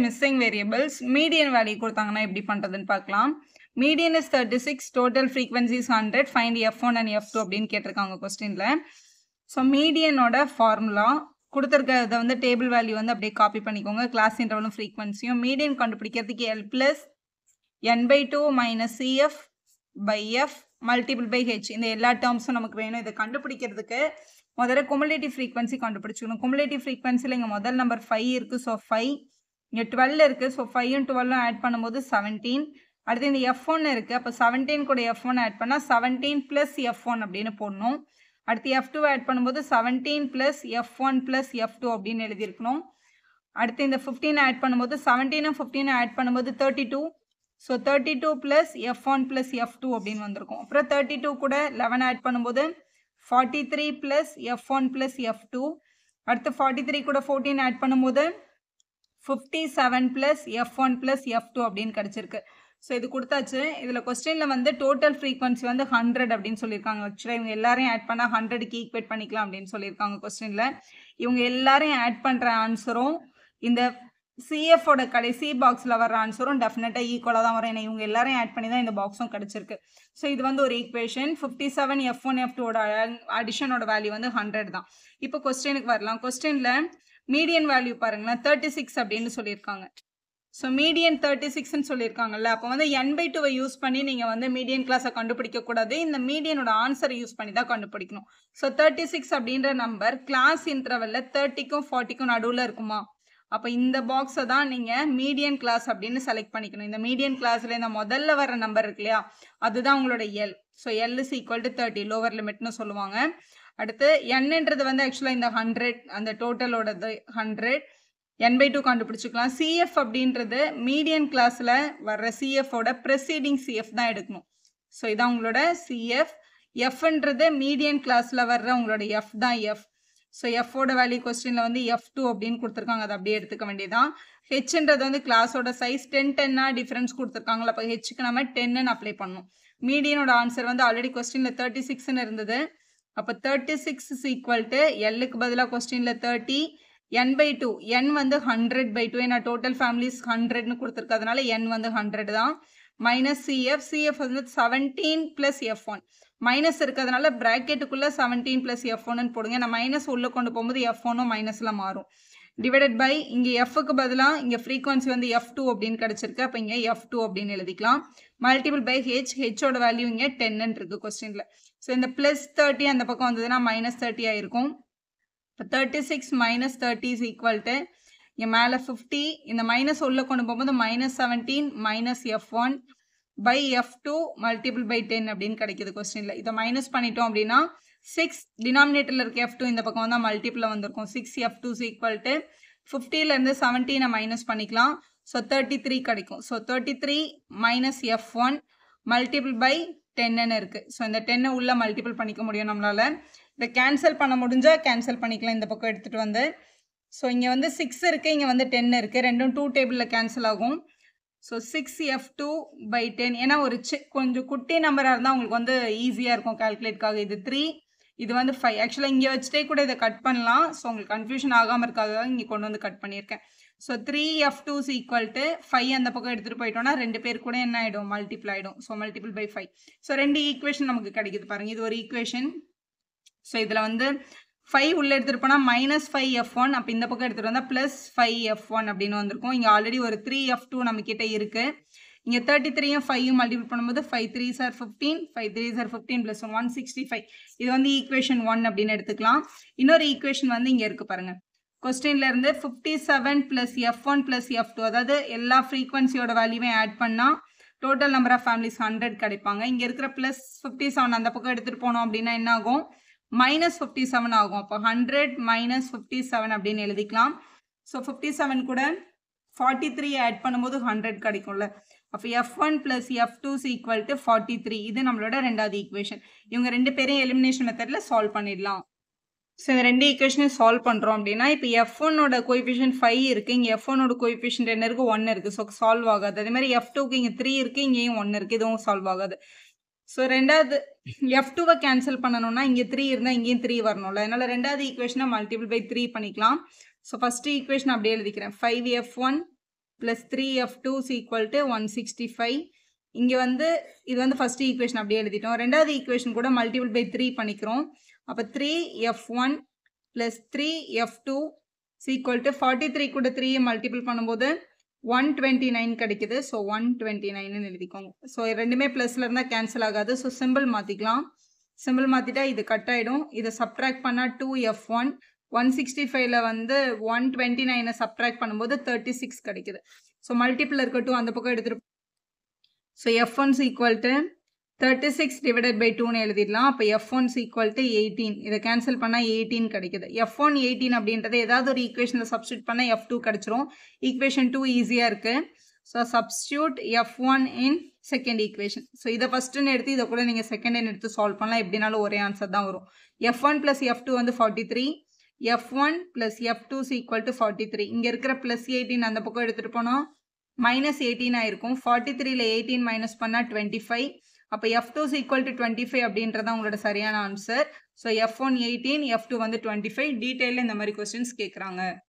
missing variables median value கொடுத்தாங்கன்னா எப்படி பண்றதுன்னு பார்க்கலாம். Median is 36, total frequency is 100, find f1 and f2 அப்படின்னு கேட்டிருக்காங்க கொஸ்டின்ல. ஸோ மீடியனோட ஃபார்முலா கொடுத்துருக்கிறத வந்து டேபிள் வேல்யூ வந்து அப்படியே காப்பி பண்ணிக்கோங்க. கிளாஸ் இன்டர்வலும் ஃப்ரீக்வன்சியும் மீடியன் கண்டுபிடிக்கிறதுக்கு L plus n/2 minus CF by F multiple by H இந்த எல்லா டேர்ம்ஸும் நமக்கு வேணும். இதை கண்டுபிடிக்கிறதுக்கு முதல்ல குமுலேட்டிவ் ஃப்ரீக்வன்சி கண்டுபிடிச்சிக்கணும். குமுலேட்டிவ் ஃப்ரீக்வன்சியில் இங்கே முதல் நம்பர் 5 இருக்குது. ஸோ 5 இங்கே 12 இருக்குது. ஸோ 5ம் 12ம் ஆட் பண்ணும்போது 17. அடுத்து இந்த F1 இருக்குது. அப்போ 17 கூட F1 ஆட் பண்ணால் 17 ப்ளஸ் F1 அப்படின்னு போடணும். அடுத்து F2 ஆட் பண்ணும்போது 17 ப்ளஸ் F1 ப்ளஸ் F2 அப்படின்னு எழுதியிருக்கணும். அடுத்து இந்த 15 ஆட் பண்ணும்போது 17ம் 15ம் ஆட் பண்ணும்போது 32. So 32 plus F1 plus F2 அப்படின்னு வந்திருக்கும். அப்புறம் 32 கூட 11 ஆட் பண்ணும்போது 43 ப்ளஸ் F1 ப்ளஸ் F2. அடுத்து 43 கூட 14 ஆட் பண்ணும்போது 57 ப்ளஸ் F1 ப்ளஸ் F2 அப்படின்னு கிடச்சிருக்கு. ஸோ இது கொடுத்தாச்சு. இதில் கொஸ்டினில் வந்து டோட்டல் ஃப்ரீக்வன்சி வந்து 100 அப்படின்னு சொல்லியிருக்காங்க. ஆக்சுவலாக இவங்க எல்லாரையும் ஆட் பண்ணால் 100க்கு ஈக்குவேட் பண்ணிக்கலாம் அப்படின்னு சொல்லியிருக்காங்க கொஸ்டினில். இவங்க எல்லாரையும் ஆட் பண்ணுற ஆன்சரும் இந்த சிஎஃபோட கடைசி பாக்ஸில் வர ஆன்சரும் டெஃபினட்டாக ஈக்குவலாக தான் வரும். ஏன்னா இவங்க எல்லாரையும் ஆட் பண்ணி தான் இந்த பாக்ஸும் கிடச்சிருக்கு. ஸோ இது வந்து ஒரு ஈக்குவேஷன். 57 F1 F2ஓட அடிஷனோட வேல்யூ வந்து 100 தான். இப்போ கொஸ்டினுக்கு வரலாம். கொஸ்டினில் மீடியன் வேல்யூ பாருங்களேன் 36 அப்படின்னு சொல்லியிருக்காங்க. ஸோ மீடியன் 36ன்னு சொல்லியிருக்காங்கல்ல, அப்போ வந்து n/2 யூஸ் பண்ணி நீங்கள் வந்து மீடியன் கிளாஸை கண்டுபிடிக்கக்கூடாது. இந்த மீடியனோட ஆன்சரை யூஸ் பண்ணி தான் கண்டுபிடிக்கணும். ஸோ 36 அப்படின்ற நம்பர் கிளாஸ் இன்டர்வலில் 30க்கும் 40க்கும் நடுவில் இருக்குமா? அப்போ இந்த பாக்ஸை தான் நீங்கள் மீடியன் கிளாஸ் அப்படின்னு செலக்ட் பண்ணிக்கணும். இந்த மீடியன் கிளாஸில் இந்த முதல்ல வர நம்பர் இருக்கு இல்லையா, அதுதான் உங்களோட L. So L is equal to 30 lower லிமிட்னு சொல்லுவாங்க. அடுத்து என்னன்றது வந்து ஆக்சுவலாக இந்த 100 அந்த டோட்டலோடது 100 n/2 கண்டுபிடிச்சிக்கலாம். CF அப்படின்றது மீடியன் கிளாஸில் வர்ற CFோட ப்ரெசீடிங் CF தான் எடுக்கணும். ஸோ இதான் உங்களோட CF. Fன்றது மீடியன் கிளாஸில் வர்ற உங்களோட F தான் F. ஸோ Fோட வேல்யூ கொஸ்டினில் வந்து F2 அப்படின்னு கொடுத்துருக்காங்க. அதை அப்படியே எடுத்துக்க வேண்டியதான். ஹெச்ன்றது வந்து கிளாஸோட சைஸ் 10 டிஃப்ரென்ஸ் கொடுத்துருக்காங்களா, அப்போ ஹெச்சுக்கு நம்ம 10ன்னு அப்ளை பண்ணணும். மீடியனோட ஆன்சர் வந்து ஆல்ரெடி கொஸ்டினில் 36ன்னு இருந்தது. அப்போ 36 is equal to Lக்கு பதிலாக கொஸ்டினில் 30 n/2. n வந்து 100/2. ஏன்னா டோட்டல் ஃபேமிலிஸ் 100ன்னு கொடுத்துருக்கிறதுனால n வந்து 100 தான். Minus CF. CF வந்து 17 ப்ளஸ் F1. மைனஸ் இருக்கிறதுனால ப்ராக்கெட்டுக்குள்ளே 17 ப்ளஸ் F1ன்னு போடுங்க. நான் மைனஸ் உள்ளே கொண்டு போகும்போது F1ம் மைனஸில் மாறும். டிவைடட் பை இங்கே Fக்கு பதிலாக இங்கே ஃப்ரீக்வன்சி வந்து F2 அப்படின்னு கிடச்சிருக்கு. அப்போ இங்கே F2 அப்படின்னு எழுதிக்கலாம். Multiple by H. ஹெச்சோட வேல்யூ இங்கே 10ன்னு இருக்குது கொஸ்டினில். ஸோ இந்த ப்ளஸ் 30 அந்த பக்கம் வந்ததுன்னா மைனஸ் 30 ஆயிருக்கும். இப்போ 36 மைனஸ் 30 இஸ் ஈக்குவல் டு இங்கே மேலே 50. இந்த மைனஸ் உள்ளே கொண்டு போகும்போது minus 17 minus F1 by F2 multiple by 10 அப்படின்னு கிடைக்கிது கொஸ்டினில். இதை மைனஸ் பண்ணிட்டோம் அப்படின்னா 6 டினாமினேட்டரில் இருக்க F2 இந்த பக்கம் வந்தால் மல்டிப்பிளில் வந்திருக்கும். 6F2 இஸ் ஈக்குவல் டு 50லேருந்து 17 மைனஸ் பண்ணிக்கலாம். ஸோ 33 கிடைக்கும். So 33 minus F1 multiple by 10ன்னு இருக்குது. ஸோ இந்த 10 உள்ள மல்டிபிள் பண்ணிக்க முடியும் நம்மளால். இதை கேன்சல் பண்ண முடிஞ்சால் கேன்சல் பண்ணிக்கலாம் இந்த பக்கம் எடுத்துகிட்டு வந்து. ஸோ இங்கே வந்து 6 இருக்குது, இங்கே வந்து 10 இருக்குது. ரெண்டும் 2 டேபிளில் கேன்சல் ஆகும். So 6F2 by 10. ஏன்னா ஒரு கொஞ்சம் குட்டி நம்பராக இருந்தால் உங்களுக்கு வந்து ஈஸியாக இருக்கும் கால்குலேட்காக. இது 3, இது வந்து 5. ஆக்சுவலாக இங்கே வச்சுட்டே கூட இதை கட் பண்ணலாம். ஸோ உங்களுக்கு கன்ஃபியூஷன் ஆகாமல் இருக்காக இங்கே கொண்டு வந்து கட் பண்ணியிருக்கேன். So 3F2 is equal to 5 அந்த பக்கம் எடுத்துகிட்டு போயிட்டோம்னா 2 பேர் கூட என்ன ஆகிடும், மல்டிபிள் ஆகிடும். So multiple by 5. So 2 equation நமக்கு கிடைக்குது பாருங்கள். இது ஒரு ஈக்குவேஷன். ஸோ இதில் வந்து 5 உள்ளே எடுத்துகிட்டு போனால் மைனஸ் 5F1. அப்போ இந்த பக்கம் எடுத்துகிட்டு வந்தால் ப்ளஸ் 5F1 அப்படின்னு வந்திருக்கும். இங்கே ஆல்ரெடி ஒரு 3F2 நம்மக்கிட்ட இருக்குது. இங்கே 33யும் 5யும் மல்டிபிள் பண்ணும்போது 5 3s are 15, 5 3s are 15 + 1 165. இது வந்து ஈக்குவேஷன் 1 அப்படின்னு எடுத்துக்கலாம். இன்னொரு ஈக்குவேஷன் வந்து இங்கே இருக்குது பாருங்கள். கொஸ்டின்ல இருந்து 57 ப்ளஸ் F1 ப்ளஸ் F2, அதாவது எல்லா ஃப்ரீக்வன்சியோட வேல்யூவே ஆட் பண்ணால் டோட்டல் நம்பர் ஆஃப் ஃபேமிலிஸ் 100 கிடைப்பாங்க. இங்கே இருக்கிற ப்ளஸ் 57 அந்த பக்கம் எடுத்துகிட்டு போனோம் அப்படின்னா என்ன ஆகும், மைனஸ் 57 ஆகும். அப்போ 100 மைனஸ் 57 அப்படின்னு எழுதிக்கலாம். ஸோ 57 கூட 43 ஆட் பண்ணும்போது 100 கிடைக்கும்ல. அப்போ F1 plus F2 is equal to 43. இது நம்மளோட ரெண்டாவது ஈக்குவேஷன். இவங்க 2 பேரையும் எலிமினேஷன் மெத்தடில் சால்வ் பண்ணிடலாம். ஸோ இந்த 2 ஈக்குவேஷனையும் சால்வ் பண்ணுறோம் அப்படின்னா இப்போ F1ஓட கோஎஃபிஷியன்ட் 5 இருக்குது, இங்கே F1ஓட கோஎஃபிஷியன்ட் என்ன இருக்குது, 1 இருக்குது. ஸோ சால்வ் ஆகாது. அதே மாதிரி F2க்கு இங்கே 3 இருக்குது, இங்கேயும் 1 இருக்குது, இதுவும் சால்வ் ஆகாது. ஸோ ரெண்டாவது F2வை கேன்சல் பண்ணணும்னா இங்கே 3 இருந்தால் இங்கேயும் 3 வரணும்ல. அதனால் ரெண்டாவது ஈக்குவேஷனை மல்டிபிள் பை 3 பண்ணிக்கலாம். ஸோ ஃபஸ்ட்டு ஈக்குவேஷன் அப்படியே எழுதிக்கிறேன். 5F1 plus 3f2 is equal to 165. இங்கே வந்து இது வந்து ஃபர்ஸ்ட் ஈக்குவேஷன் அப்படியே எழுதிட்டோம். ரெண்டாவது ஈக்குவேஷன் கூட மல்டிபிள் பை 3 பண்ணிக்கிறோம். அப்போ 3f1 plus 3f2 is equal to 43 கூட 3 மல்டிபிள் பண்ணும்போது 129 கிடைக்குது. ஸோ 129ன்னு எழுதிக்கோங்க. ஸோ ரெண்டுமே ப்ளஸில் இருந்தால் கேன்சல் ஆகாது. ஸோ சிம்பிள் மாற்றிக்கலாம். சிம்பிள் மாற்றிட்டா இது கட் ஆகிடும். இதை சப்ட்ராக்ட் பண்ணால் 2f1 165ல வந்து 129 சப்ட்ராக்ட் பண்ணும்போது 36 கிடைக்குது. ஸோ மல்டிபிள் இருக்க 2 அந்த பக்கம் எடுத்துகிட்டு so f1 is equal to 36 divided by 2ன்னு எழுதிடலாம். அப்போ f1 is equal to 18. இதை கேன்சல் பண்ணால் 18 கிடைக்குது. f1 18 அப்படின்றது ஏதாவது ஒரு ஈக்குவேஷனில் சப்ஸ்டியூட் பண்ணால் f2 கிடைச்சிரும். ஈக்குவேஷன் 2 ஈஸியாக இருக்குது. So substitute f1 in second equation. So இதை ஃபஸ்ட்டுன்னு எடுத்து இதை கூட நீங்கள் செகண்ட்னு எடுத்து சால்வ் பண்ணலாம். எப்படினாலும் ஒரே ஆன்சர் தான் வரும். f1 ப்ளஸ் f2 வந்து 43. f1 plus f2 is equal to 43. இங்கே இருக்கிற ப்ளஸ் 18 அந்த பக்கம் எடுத்துகிட்டு போனோம் மைனஸ் 18 ஆயிருக்கும். 43ல் 18 மைனஸ் பண்ணால் 25. அப்போ f2 is equal to 25 அப்படின்றதான் உங்களோட சரியான ஆன்சர். ஸோ f1 18 f2 வந்து 25. டீட்டெயிலில் இந்த மாதிரி கொஸ்டின்ஸ் கேட்குறாங்க.